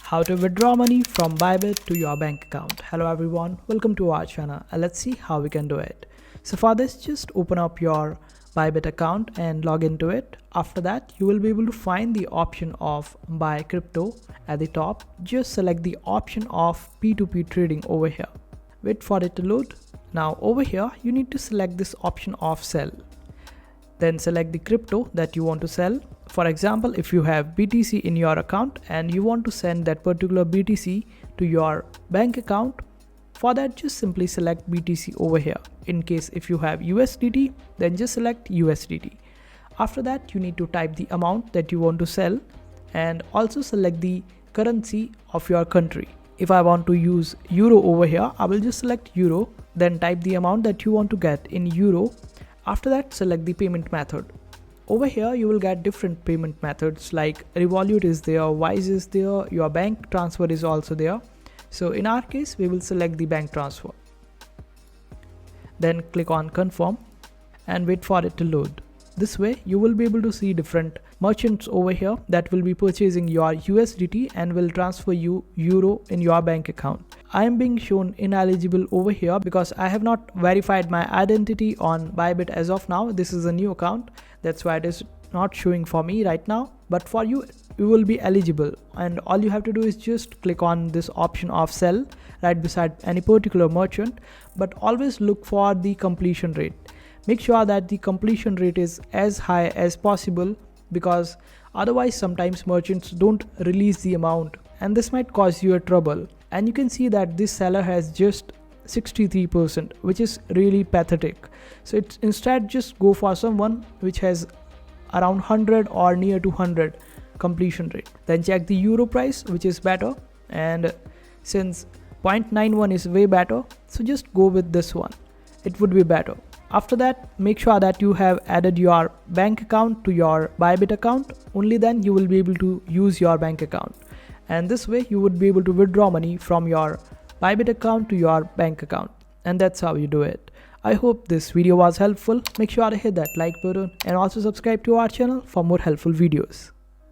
How to withdraw money from Bybit to your bank account. Hello everyone, welcome to our channel and let's see how we can do it. So for this, just open up your Bybit account and log into it. After that, you will be able to find the option of buy crypto at the top. Just select the option of P2P trading over here. Wait for it to load. Now over here, you need to select this option of sell. Then select the crypto that you want to sell. For example, if you have BTC in your account and you want to send that particular BTC to your bank account, for that just simply select BTC over here. In case if you have USDT, then just select USDT. After that, you need to type the amount that you want to sell and also select the currency of your country. If I want to use euro over here, I will just select euro, then type the amount that you want to get in euro. After that, select the payment method. Over here, you will get different payment methods like Revolut is there, Wise is there, your bank transfer is also there. So in our case, we will select the bank transfer. Then click on confirm and wait for it to load. This way, you will be able to see different merchants over here that will be purchasing your USDT and will transfer you euro in your bank account. I am being shown ineligible over here because I have not verified my identity on Bybit as of now. This is a new account. That's why it is not showing for me right now. But for you, you will be eligible. And all you have to do is just click on this option of sell right beside any particular merchant. But always look for the completion rate. Make sure that the completion rate is as high as possible because otherwise sometimes merchants don't release the amount and this might cause you a trouble. And you can see that this seller has just 63%, which is really pathetic. So it's instead just go for someone which has around 100 or near to 100 completion rate. Then check the euro price, which is better. And since 0.91 is way better, so just go with this one. It would be better. After that, make sure that you have added your bank account to your Bybit account. Only then you will be able to use your bank account. And this way you would be able to withdraw money from your Bybit account to your bank account. And that's how you do it. I hope this video was helpful. Make sure to hit that like button and also subscribe to our channel for more helpful videos.